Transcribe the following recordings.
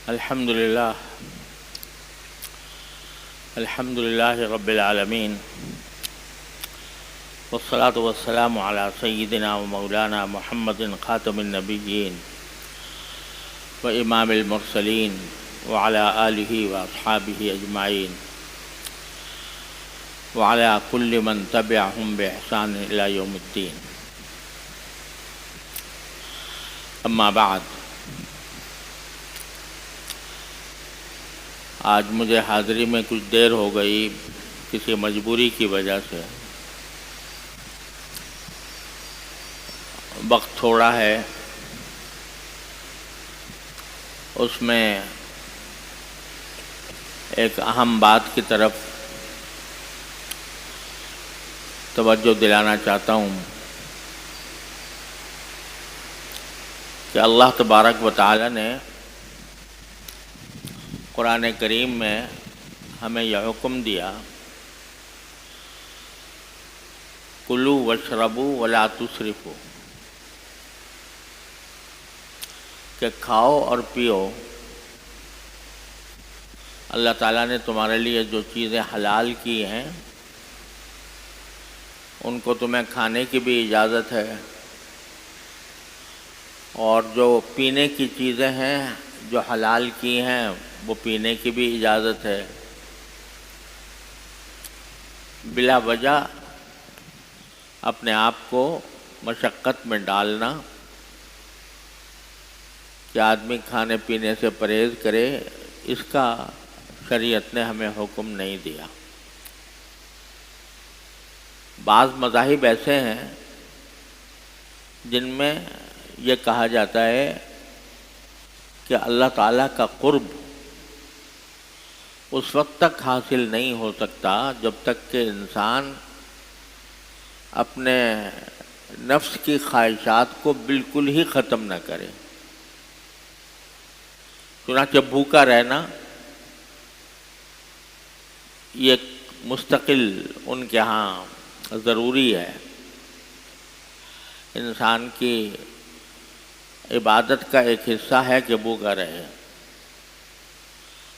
الحمد لله رب العالمين والصلاة والسلام على سيدنا ومولانا محمد خاتم النبيين وإمام المرسلين وعلى آله وأصحابه أجمعين وعلى كل من تبعهم بإحسان إلى يوم الدين. أما بعد، آج مجھے حاضری میں کچھ دیر ہو گئی کسی مجبوری کی وجہ سے. وقت تھوڑا ہے، اس میں ایک اہم بات کی طرف توجہ دلانا چاہتا ہوں کہ اللہ تبارک و تعالی نے قرآن کریم میں ہمیں یہ حکم دیا، کلوا واشربوا ولا تسرفوا، کہ کھاؤ اور پیو. اللہ تعالیٰ نے تمہارے لیے جو چیزیں حلال کی ہیں ان کو تمہیں کھانے کی بھی اجازت ہے، اور جو پینے کی چیزیں ہیں جو حلال کی ہیں وہ پینے کی بھی اجازت ہے. بلا وجہ اپنے آپ کو مشقت میں ڈالنا کہ آدمی کھانے پینے سے پرہیز کرے، اس کا شریعت نے ہمیں حکم نہیں دیا. بعض مذاہب ایسے ہیں جن میں یہ کہا جاتا ہے کہ اللہ تعالیٰ کا قرب اس وقت تک حاصل نہیں ہو سکتا جب تک کہ انسان اپنے نفس کی خواہشات کو بالکل ہی ختم نہ کرے. چنانچہ بھوکا رہنا یہ مستقل ان کے ہاں ضروری ہے. انسان کی عبادت کا ایک حصہ ہے کہ بھوکا رہے.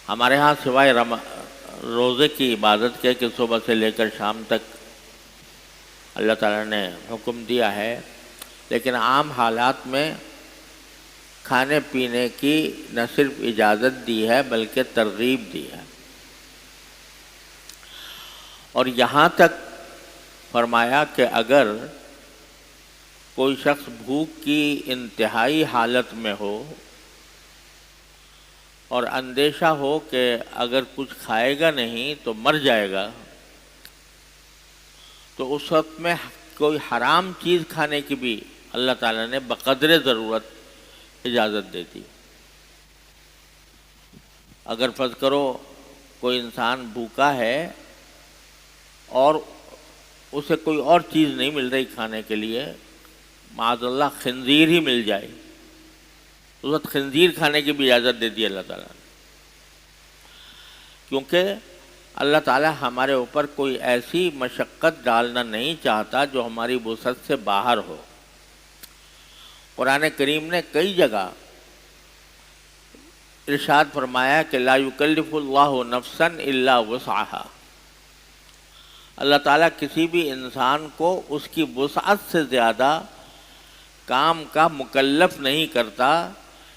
ہمارے ہاں سوائے روزے کی عبادت کے کہ صبح سے لے کر شام تک اللہ تعالیٰ نے حکم دیا ہے، لیکن عام حالات میں کھانے پینے کی نہ صرف اجازت دی ہے بلکہ ترغیب دی ہے. اور یہاں تک فرمایا کہ اگر کوئی شخص بھوک کی انتہائی حالت میں ہو اور اندیشہ ہو کہ اگر کچھ کھائے گا نہیں تو مر جائے گا، تو اس وقت میں کوئی حرام چیز کھانے کی بھی اللہ تعالیٰ نے بقدر ضرورت اجازت دے دی. اگر فرض کرو کوئی انسان بھوکا ہے اور اسے کوئی اور چیز نہیں مل رہی کھانے کے لیے، معاذ اللہ خنزیر ہی مل جائے، اس وقت خنزیر کھانے کی بھی اجازت دے دی اللہ تعالیٰ نے. کیونکہ اللہ تعالیٰ ہمارے اوپر کوئی ایسی مشقت ڈالنا نہیں چاہتا جو ہماری وسعت سے باہر ہو. قرآن کریم نے کئی جگہ ارشاد فرمایا کہ لا یکلف اللہ نفسا الا وسعها. اللہ تعالیٰ کسی بھی انسان کو اس کی وسعت سے زیادہ کام کا مکلف نہیں کرتا،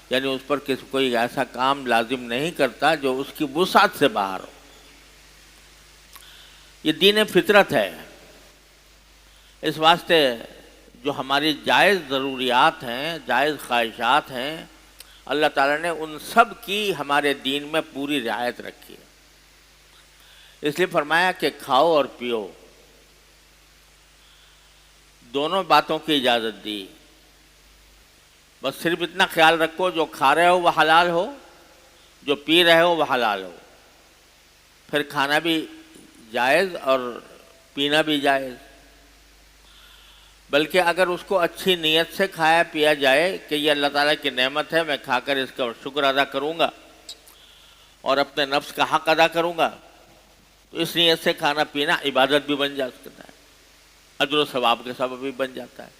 یعنی اس پر کوئی ایسا کام لازم نہیں کرتا جو اس کی وسعت سے باہر ہو. یہ دین فطرت ہے. اس واسطے جو ہماری جائز ضروریات ہیں، جائز خواہشات ہیں، اللہ تعالیٰ نے ان سب کی ہمارے دین میں پوری رعایت رکھی ہے. اس لیے فرمایا کہ کھاؤ اور پیو، دونوں باتوں کی اجازت دی. بس صرف اتنا خیال رکھو جو کھا رہے ہو وہ حلال ہو، جو پی رہے ہو وہ حلال ہو. پھر کھانا بھی جائز اور پینا بھی جائز. بلکہ اگر اس کو اچھی نیت سے کھایا پیا جائے کہ یہ اللہ تعالیٰ کی نعمت ہے، میں کھا کر اس کا شکر ادا کروں گا اور اپنے نفس کا حق ادا کروں گا، تو اس نیت سے کھانا پینا عبادت بھی بن جاتا ہے، اجر و ثواب کے سبب بھی بن جاتا ہے.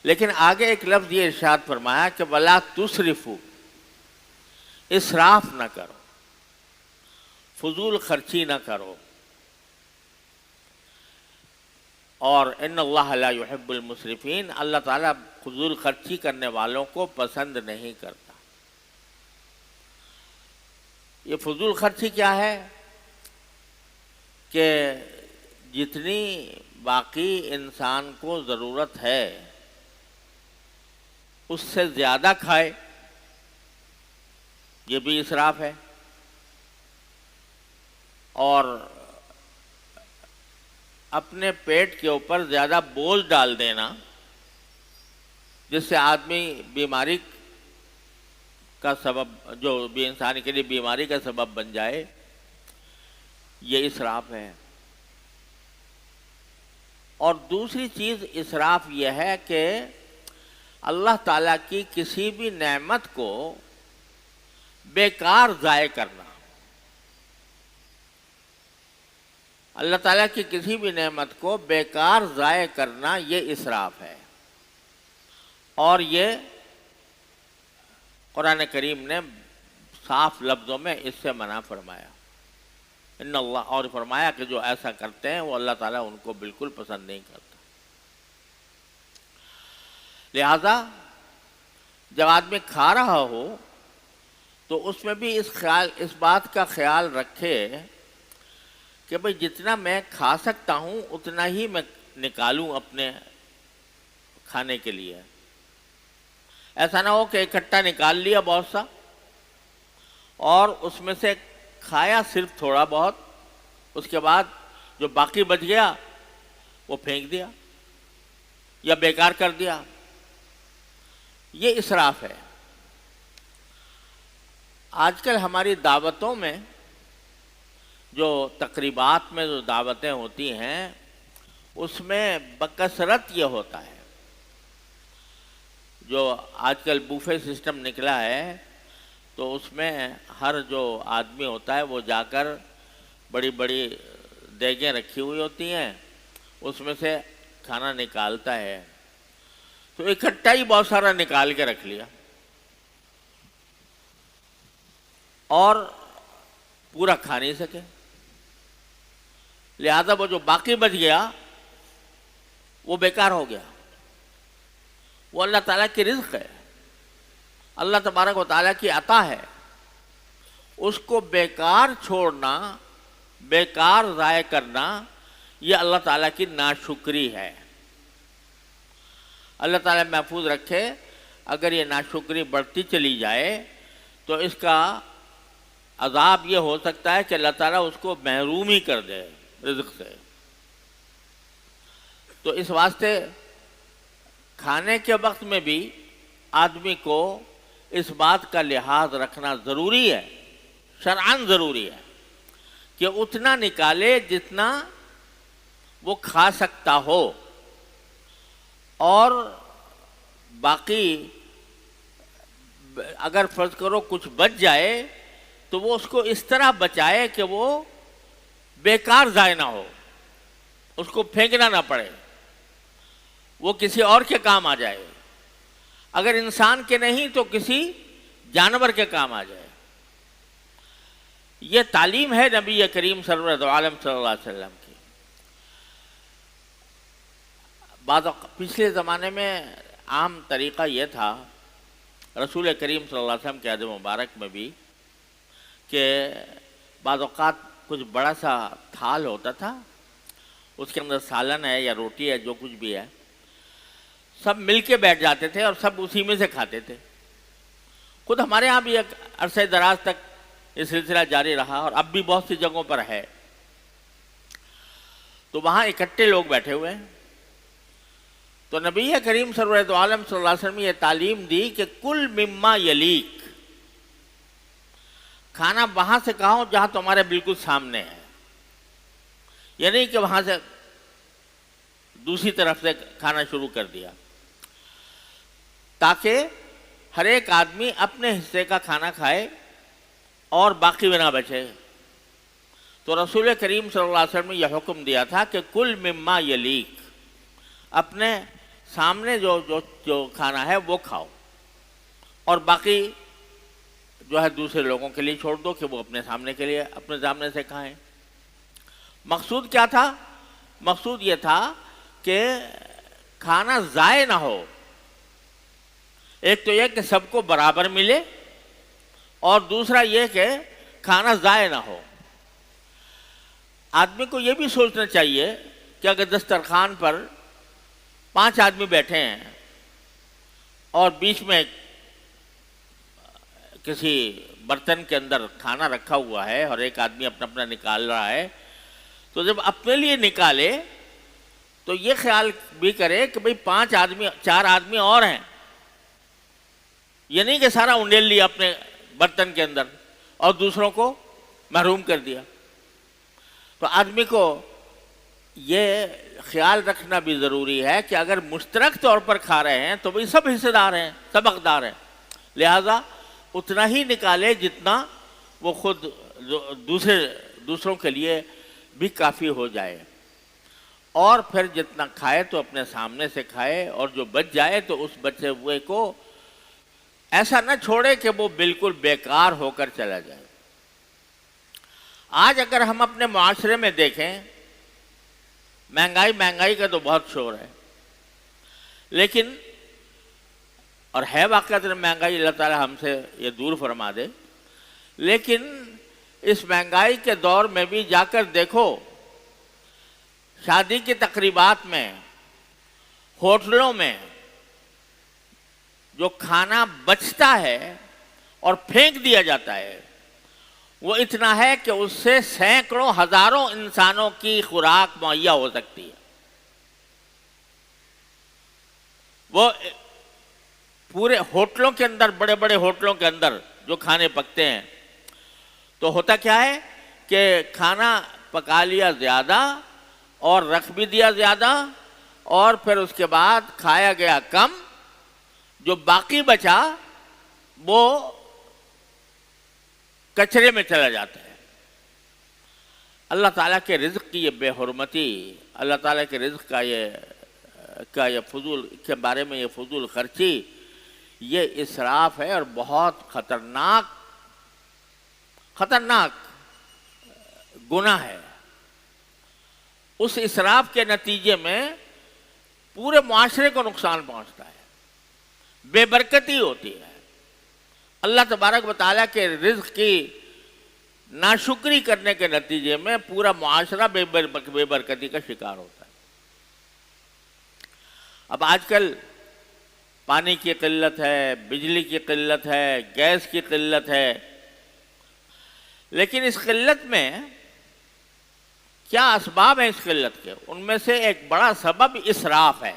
لیکن آگے ایک لفظ یہ ارشاد فرمایا کہ وَلَا تُسْرِفُوا، اسراف نہ کرو، فضول خرچی نہ کرو، اور ان اللہ لا يحب المسرفین، اللہ تعالیٰ فضول خرچی کرنے والوں کو پسند نہیں کرتا۔ یہ فضول خرچی کیا ہے کہ جتنی باقی انسان کو ضرورت ہے اس سے زیادہ کھائے، یہ بھی اسراف ہے۔ اور اپنے پیٹ کے اوپر زیادہ بوجھ ڈال دینا جس سے آدمی بیماری کا سبب، جو بھی انسان کے لیے بیماری کا سبب بن جائے، یہ اسراف ہے۔ اور دوسری چیز اسراف یہ ہے کہ اللہ تعالیٰ کی کسی بھی نعمت کو بیکار ضائع کرنا، اللہ تعالیٰ کی کسی بھی نعمت کو بیکار ضائع کرنا، یہ اسراف ہے۔ اور یہ قرآن کریم نے صاف لفظوں میں اس سے منع فرمایا، ان اللہ، اور فرمایا کہ جو ایسا کرتے ہیں وہ اللہ تعالیٰ ان کو بالکل پسند نہیں کرتا۔ لہذا جب آدمی کھا رہا ہو تو اس میں بھی اس بات کا خیال رکھے کہ بھئی جتنا میں کھا سکتا ہوں اتنا ہی میں نکالوں اپنے کھانے کے لیے۔ ایسا نہ ہو کہ اکٹھا نکال لیا بہت سا اور اس میں سے کھایا صرف تھوڑا بہت، اس کے بعد جو باقی بچ گیا وہ پھینک دیا یا بیکار کر دیا، یہ اسراف ہے۔ آج کل ہماری دعوتوں میں، جو تقریبات میں جو دعوتیں ہوتی ہیں، اس میں بکثرت یہ ہوتا ہے، جو آج کل بوفے سسٹم نکلا ہے، تو اس میں ہر جو آدمی ہوتا ہے وہ جا کر بڑی بڑی دیگیں رکھی ہوئی ہوتی ہیں، اس میں سے کھانا نکالتا ہے، تو اکٹھا ہی بہت سارا نکال کے رکھ لیا اور پورا کھا نہیں سکے، لہذا وہ جو باقی بچ گیا وہ بیکار ہو گیا۔ وہ اللہ تعالیٰ کی رزق ہے، اللہ تبارک و تعالیٰ کی عطا ہے، اس کو بیکار چھوڑنا، بیکار ضائع کرنا، یہ اللہ تعالیٰ کی ناشکری ہے۔ اللہ تعالیٰ محفوظ رکھے، اگر یہ ناشکری بڑھتی چلی جائے تو اس کا عذاب یہ ہو سکتا ہے کہ اللہ تعالیٰ اس کو محروم ہی کر دے رزق سے۔ تو اس واسطے کھانے کے وقت میں بھی آدمی کو اس بات کا لحاظ رکھنا ضروری ہے، شرعاً ضروری ہے، کہ اتنا نکالے جتنا وہ کھا سکتا ہو، اور باقی اگر فرض کرو کچھ بچ جائے تو وہ اس کو اس طرح بچائے کہ وہ بیکار ضائع نہ ہو، اس کو پھینکنا نہ پڑے، وہ کسی اور کے کام آ جائے، اگر انسان کے نہیں تو کسی جانور کے کام آ جائے۔ یہ تعلیم ہے نبی کریم سرور عالم صلی اللہ علیہ وسلم کی۔ پچھلے زمانے میں عام طریقہ یہ تھا، رسول کریم صلی اللہ علیہ وسلم کے عہد مبارک میں بھی، کہ بعض اوقات کچھ بڑا سا تھال ہوتا تھا، اس کے اندر سالن ہے یا روٹی ہے، جو کچھ بھی ہے، سب مل کے بیٹھ جاتے تھے اور سب اسی میں سے کھاتے تھے۔ خود ہمارے ہاں بھی ایک عرصہ دراز تک یہ سلسلہ جاری رہا، اور اب بھی بہت سی جگہوں پر ہے۔ تو وہاں اکٹھے لوگ بیٹھے ہوئے ہیں، تو نبی کریم سرور عالم صلی اللہ علیہ وسلم نے یہ تعلیم دی کہ کل مما یلیک، کھانا وہاں سے کھاؤ جہاں تمہارے بالکل سامنے ہے، یہ نہیں کہ وہاں سے دوسری طرف سے کھانا شروع کر دیا، تاکہ ہر ایک آدمی اپنے حصے کا کھانا کھائے اور باقی بھی نہ بچے۔ تو رسول کریم صلی اللہ علیہ وسلم نے یہ حکم دیا تھا کہ کل مما یلیک، اپنے سامنے جو کھانا ہے وہ کھاؤ اور باقی جو ہے دوسرے لوگوں کے لیے چھوڑ دو کہ وہ اپنے سامنے کے لیے اپنے سامنے سے کھائیں۔ مقصود کیا تھا؟ مقصود یہ تھا کہ کھانا ضائع نہ ہو۔ ایک تو یہ کہ سب کو برابر ملے، اور دوسرا یہ کہ کھانا ضائع نہ ہو۔ آدمی کو یہ بھی سوچنا چاہیے کہ اگر دسترخوان پر 5 آدمی بیٹھے ہیں اور بیچ میں کسی برتن کے اندر کھانا رکھا ہوا ہے اور ایک آدمی اپنا اپنا نکال رہا ہے، تو جب اپنے لیے نکالے تو یہ خیال بھی کرے کہ بھئی 4 آدمی اور ہیں، یہ نہیں کہ سارا انڈیل لیا اپنے برتن کے اندر اور دوسروں کو محروم کر دیا۔ تو آدمی کو یہ خیال رکھنا بھی ضروری ہے کہ اگر مشترک طور پر کھا رہے ہیں تو بھئی سب حصے دار ہیں، سب حقدار ہیں، لہذا اتنا ہی نکالے جتنا وہ خود دوسروں کے لیے بھی کافی ہو جائے، اور پھر جتنا کھائے تو اپنے سامنے سے کھائے، اور جو بچ جائے تو اس بچے ہوئے کو ایسا نہ چھوڑے کہ وہ بالکل بیکار ہو کر چلا جائے۔ آج اگر ہم اپنے معاشرے میں دیکھیں، مہنگائی کا تو بہت شور ہے، لیکن اور ہے واقعات مہنگائی، اللہ تعالی ہم سے یہ دور فرما دے، لیکن اس مہنگائی کے دور میں بھی جا کر دیکھو، شادی کی تقریبات میں، ہوٹلوں میں جو کھانا بچتا ہے اور پھینک دیا جاتا ہے وہ اتنا ہے کہ اس سے سینکڑوں ہزاروں انسانوں کی خوراک مہیا ہو سکتی ہے۔ وہ پورے ہوٹلوں کے اندر، بڑے بڑے ہوٹلوں کے اندر جو کھانے پکتے ہیں، تو ہوتا کیا ہے کہ کھانا پکا لیا زیادہ اور رکھ بھی دیا زیادہ، اور پھر اس کے بعد کھایا گیا کم، جو باقی بچا وہ کچرے میں چلا جاتا ہے۔ اللہ تعالیٰ کے رزق کی یہ بے حرمتی، اللہ تعالیٰ کے رزق کا یہ فضول کے بارے میں یہ فضول خرچی، یہ اسراف ہے اور بہت خطرناک گناہ ہے۔ اس اسراف کے نتیجے میں پورے معاشرے کو نقصان پہنچتا ہے، بے برکتی ہوتی ہے، اللہ تبارک و تعالیٰ کے رزق کی ناشکری کرنے کے نتیجے میں پورا معاشرہ بے برکتی کا شکار ہوتا ہے۔ اب آج کل پانی کی قلت ہے، بجلی کی قلت ہے، گیس کی قلت ہے، لیکن اس قلت میں کیا اسباب ہیں؟ اس قلت کے ان میں سے ایک بڑا سبب اسراف ہے۔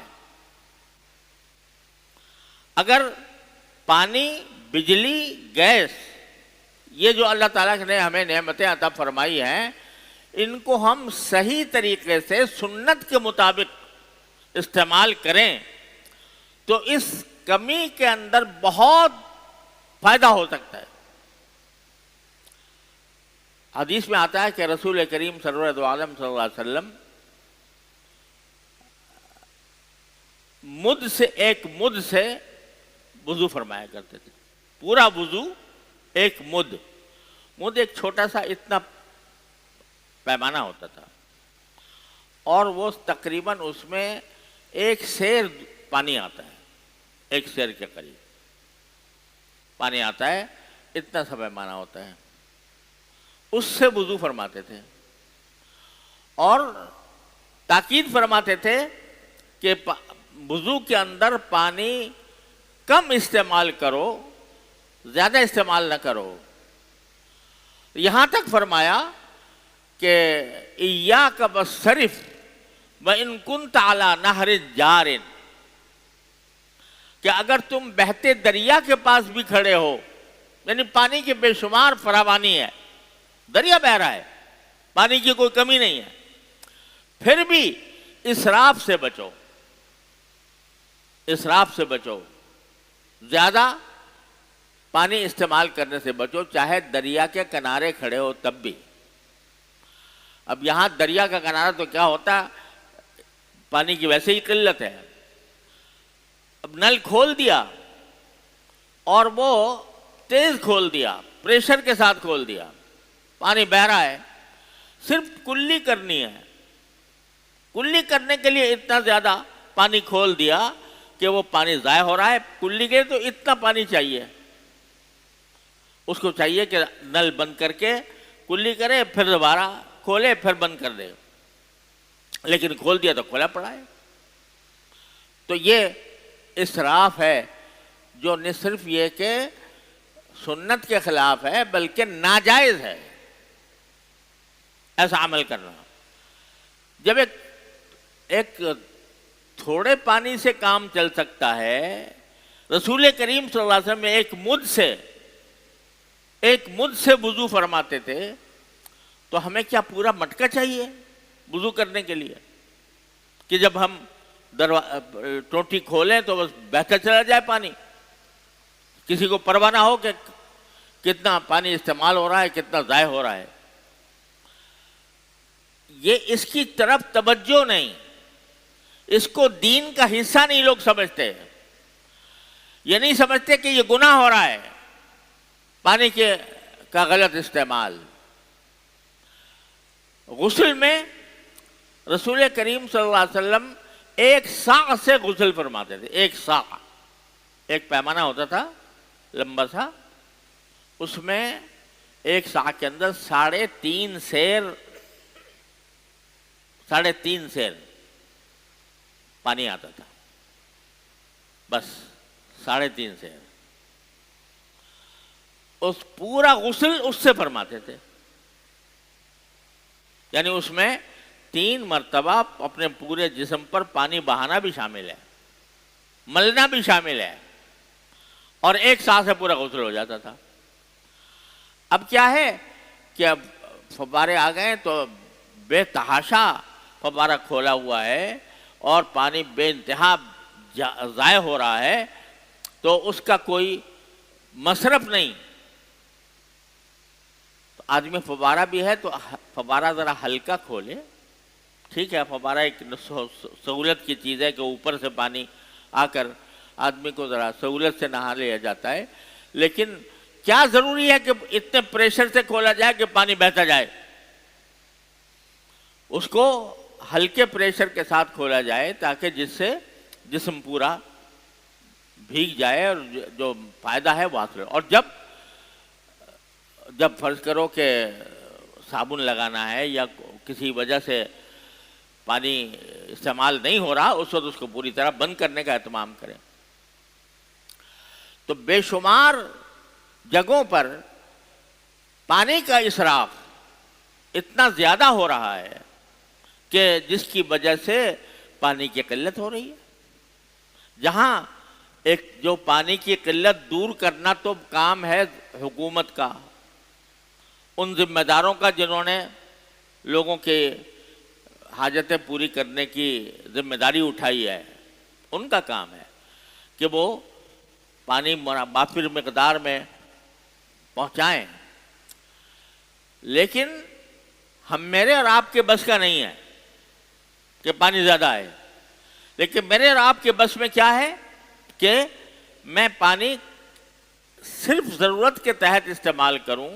اگر پانی، بجلی، گیس، یہ جو اللہ تعالیٰ نے ہمیں نعمتیں عطا فرمائی ہیں، ان کو ہم صحیح طریقے سے سنت کے مطابق استعمال کریں تو اس کمی کے اندر بہت فائدہ ہو سکتا ہے۔ حدیث میں آتا ہے کہ رسول کریم سرور دو عالم صلی اللہ علیہ وسلم ایک مد سے وضو فرمایا کرتے تھے، پورا وضو ایک مد ایک چھوٹا سا اتنا پیمانہ ہوتا تھا، اور وہ تقریباً اس میں 1 سیر پانی آتا ہے، 1 سیر کے قریب پانی آتا ہے، اتنا سا پیمانہ ہوتا ہے، اس سے وضو فرماتے تھے، اور تاکید فرماتے تھے کہ وضو کے اندر پانی کم استعمال کرو، زیادہ استعمال نہ کرو، یہاں تک فرمایا کہ ایاک والصرف وَإِن كُنْتَ عَلَى نَهْرِ جَارٍ، کہ اگر تم بہتے دریا کے پاس بھی کھڑے ہو، یعنی پانی کی بے شمار فراوانی ہے، دریا بہہ رہا ہے، پانی کی کوئی کمی نہیں ہے، پھر بھی اسراف سے بچو، اسراف سے بچو، زیادہ پانی استعمال کرنے سے بچو، چاہے دریا کے کنارے کھڑے ہو تب بھی۔ اب یہاں دریا کا کنارہ تو کیا ہوتا، پانی کی ویسے ہی قلت ہے، اب نل کھول دیا اور وہ تیز کھول دیا، پریشر کے ساتھ کھول دیا، پانی بہہ رہا ہے، صرف کلی کرنی ہے، کلی کرنے کے لیے اتنا زیادہ پانی کھول دیا کہ وہ پانی ضائع ہو رہا ہے. کلی کے تو اتنا پانی چاہیے، اس کو چاہیے کہ نل بند کر کے کلی کرے، پھر دوبارہ کھولے، پھر بند کر دے، لیکن کھول دیا تو کھولا پڑا ہے. تو یہ اسراف ہے جو نہ صرف یہ کہ سنت کے خلاف ہے بلکہ ناجائز ہے ایسا عمل کرنا. جب ایک تھوڑے پانی سے کام چل سکتا ہے، رسول کریم صلی اللہ علیہ وسلم ایک مد سے وضو فرماتے تھے، تو ہمیں کیا پورا مٹکا چاہیے وضو کرنے کے لیے کہ جب ہم ٹوٹی کھولیں تو بس بہتا چلا جائے پانی، کسی کو پرواہ نہ ہو کہ کتنا پانی استعمال ہو رہا ہے، کتنا ضائع ہو رہا ہے. یہ اس کی طرف توجہ نہیں، اس کو دین کا حصہ نہیں لوگ سمجھتے. یہ نہیں سمجھتے کہ یہ گناہ ہو رہا ہے پانی کا غلط استعمال. غسل میں رسول کریم صلی اللہ علیہ وسلم ایک ساق سے غسل فرماتے تھے. ایک ساق، ایک پیمانہ ہوتا تھا لمبا سا، اس میں ایک ساق کے اندر 3.5 سیر پانی آتا تھا، بس 3.5 سیر. اس پورا غسل اس سے فرماتے تھے، یعنی اس میں 3 مرتبہ اپنے پورے جسم پر پانی بہانا بھی شامل ہے، ملنا بھی شامل ہے، اور ایک ساتھ سے پورا غسل ہو جاتا تھا. اب کیا ہے کہ اب فوارے آ گئے تو بے تحاشا فوارہ کھولا ہوا ہے اور پانی بے انتہا ضائع ہو رہا ہے، تو اس کا کوئی مصرف نہیں. آدمی فوارہ بھی ہے تو فوارہ ذرا ہلکا کھولے، ٹھیک ہے، فوارہ ایک سہولت کی چیز ہے کہ اوپر سے پانی آ کر آدمی کو ذرا سہولت سے نہا لیا جاتا ہے، لیکن کیا ضروری ہے کہ اتنے پریشر سے کھولا جائے کہ پانی بہتا جائے؟ اس کو ہلکے پریشر کے ساتھ کھولا جائے تاکہ جس سے جسم پورا بھیگ جائے اور جو فائدہ ہے وہ حاصل ہو. اور جب فرض کرو کہ صابن لگانا ہے یا کسی وجہ سے پانی استعمال نہیں ہو رہا، اس وقت اس کو پوری طرح بند کرنے کا اہتمام کریں. تو بے شمار جگہوں پر پانی کا اسراف اتنا زیادہ ہو رہا ہے کہ جس کی وجہ سے پانی کی قلت ہو رہی ہے. جہاں جو پانی کی قلت دور کرنا تو کام ہے حکومت کا، ان ذمہ داروں کا جنہوں نے لوگوں کے حاجتیں پوری کرنے کی ذمہ داری اٹھائی ہے، ان کا کام ہے کہ وہ پانی وافر مقدار میں پہنچائیں. لیکن میرے اور آپ کے بس کا نہیں ہے کہ پانی زیادہ ہے، لیکن میرے اور آپ کے بس میں کیا ہے کہ میں پانی صرف ضرورت کے تحت استعمال کروں،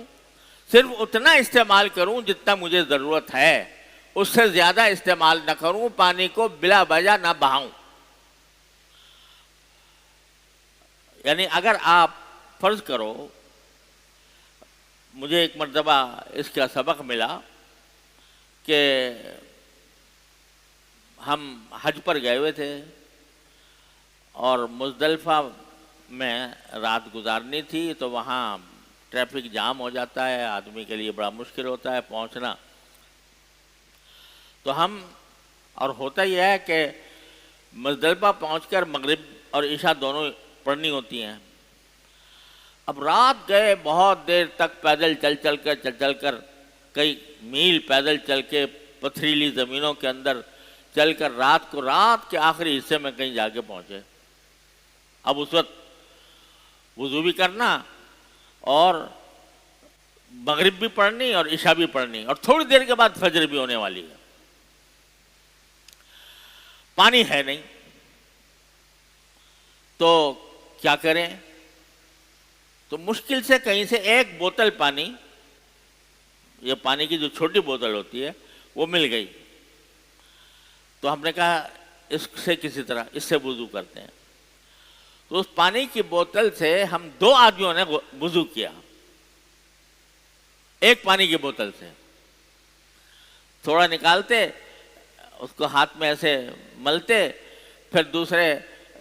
صرف اتنا استعمال کروں جتنا مجھے ضرورت ہے، اس سے زیادہ استعمال نہ کروں، پانی کو بلا وجہ نہ بہاؤں. یعنی اگر آپ فرض کرو، مجھے ایک مرتبہ اس کا سبق ملا کہ ہم حج پر گئے ہوئے تھے اور مزدلفہ میں رات گزارنی تھی، تو وہاں ٹریفک جام ہو جاتا ہے، آدمی کے لیے بڑا مشکل ہوتا ہے پہنچنا. تو اور ہوتا یہ ہے کہ مزدلفہ پہنچ کر مغرب اور عشاء دونوں پڑھنی ہوتی ہیں. اب رات گئے، بہت دیر تک پیدل چل کر کئی میل پیدل چل کے پتھریلی زمینوں کے اندر چل کر رات کے آخری حصے میں کہیں جا کے پہنچے. اب اس وقت وضو بھی کرنا اور مغرب بھی پڑھنی اور عشاء بھی پڑھنی، اور تھوڑی دیر کے بعد فجر بھی ہونے والی ہے. پانی ہے نہیں تو کیا کریں؟ تو مشکل سے کہیں سے ایک بوتل پانی، یہ پانی کی جو چھوٹی بوتل ہوتی ہے وہ مل گئی، تو ہم نے کہا اس سے کسی طرح اس سے وضو کرتے ہیں. تو اس پانی کی بوتل سے ہم 2 آدمیوں نے وضو کیا، ایک پانی کی بوتل سے. تھوڑا نکالتے، اس کو ہاتھ میں ایسے ملتے، پھر دوسرے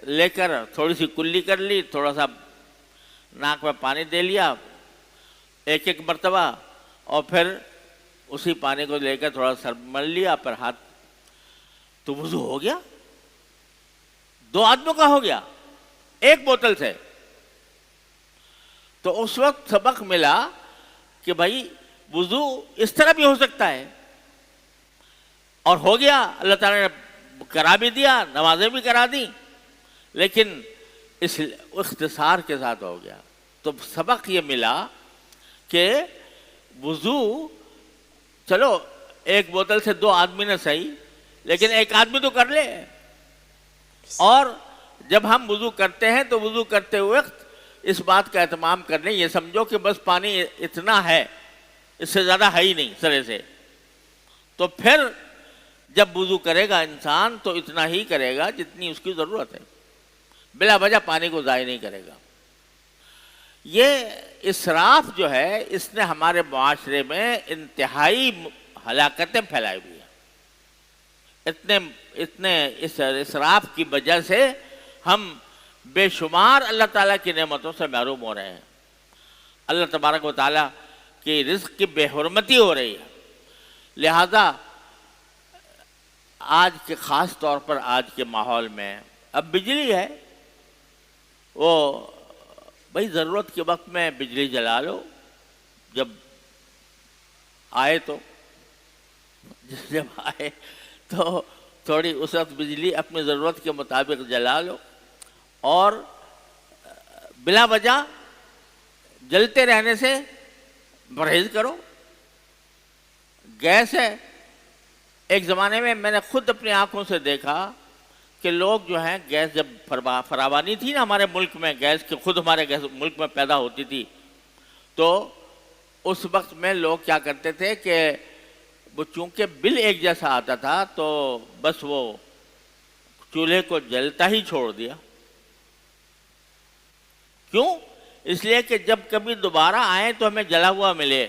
لے کر تھوڑی سی کلی کر لی، تھوڑا سا ناک میں پانی دے لیا ایک ایک مرتبہ، اور پھر اسی پانی کو لے کر تھوڑا سر مل لیا، پھر ہاتھ، تو وضو ہو گیا. 2 آدمیوں کا ہو گیا ایک بوتل سے. تو اس وقت سبق ملا کہ بھائی وضو اس طرح بھی ہو سکتا ہے، اور ہو گیا. اللہ تعالیٰ نے کرا بھی دیا، نمازیں بھی کرا دی، لیکن اس اختصار کے ساتھ ہو گیا. تو سبق یہ ملا کہ وضو چلو ایک بوتل سے 2 آدمی نے صحیح، لیکن ایک آدمی تو کر لے. اور جب ہم وضو کرتے ہیں تو وضو کرتے وقت اس بات کا اہتمام کر لیں، یہ سمجھو کہ بس پانی اتنا ہے، اس سے زیادہ ہے ہی نہیں سرے سے. تو پھر جب وضو کرے گا انسان تو اتنا ہی کرے گا جتنی اس کی ضرورت ہے، بلا وجہ پانی کو ضائع نہیں کرے گا. یہ اسراف جو ہے اس نے ہمارے معاشرے میں انتہائی ہلاکتیں پھیلائی ہوئی ہیں. اتنے اس اسراف کی وجہ سے ہم بے شمار اللہ تعالیٰ کی نعمتوں سے محروم ہو رہے ہیں. اللہ تبارک و تعالیٰ کی رزق کی بے حرمتی ہو رہی ہے. لہذا آج کے خاص طور پر آج کے ماحول میں اب بجلی ہے، وہ بھائی ضرورت کے وقت میں بجلی جلا لو، جب آئے تو جب آئے تو تھوڑی اس وقت بجلی اپنی ضرورت کے مطابق جلا لو، اور بلا وجہ جلتے رہنے سے پرہیز کرو. گیس ہے، ایک زمانے میں نے خود اپنی آنکھوں سے دیکھا کہ لوگ جو ہیں گیس جب فراوانی تھی نا ہمارے ملک میں، گیس کے خود ہمارے گیس ملک میں پیدا ہوتی تھی، تو اس وقت میں لوگ کیا کرتے تھے کہ وہ چونکہ بل ایک جیسا آتا تھا تو بس وہ چولہے کو جلتا ہی چھوڑ دیا. کیوں؟ اس لیے کہ جب کبھی دوبارہ آئیں تو ہمیں جلا ہوا ملے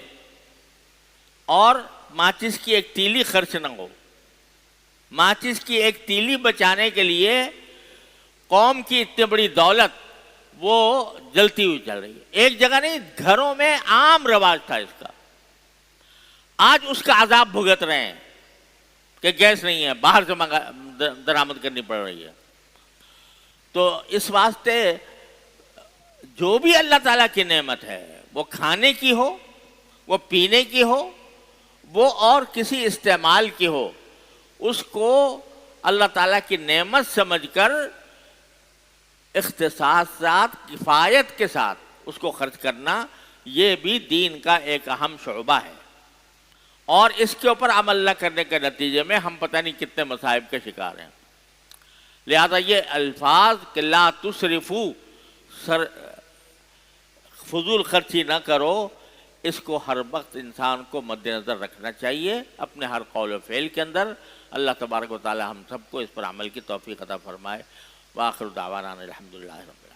اور ماچس کی ایک تیلی خرچ نہ ہو. ماچس کی ایک تیلی بچانے کے لیے قوم کی اتنی بڑی دولت وہ جلتی ہوئی چل رہی ہے. ایک جگہ نہیں، گھروں میں عام رواج تھا اس کا. آج اس کا عذاب بھگت رہے ہیں کہ گیس نہیں ہے، باہر سے درآمد کرنی پڑ رہی ہے. تو اس واسطے جو بھی اللہ تعالیٰ کی نعمت ہے، وہ کھانے کی ہو، وہ پینے کی ہو، وہ اور کسی استعمال کی ہو، اس کو اللہ تعالیٰ کی نعمت سمجھ کر اختصاصات کفایت کے ساتھ اس کو خرچ کرنا، یہ بھی دین کا ایک اہم شعبہ ہے. اور اس کے اوپر عمل نہ کرنے کے نتیجے میں ہم پتہ نہیں کتنے مصائب کے شکار ہیں. لہذا یہ الفاظ کہ لا تسرفو، فضول خرچی نہ کرو، اس کو ہر وقت انسان کو مد نظر رکھنا چاہیے اپنے ہر قول و فعل کے اندر. اللہ تبارک و تعالی ہم سب کو اس پر عمل کی توفیق عطا فرمائے. وآخر دعوانا الحمدللہ رب العالمین.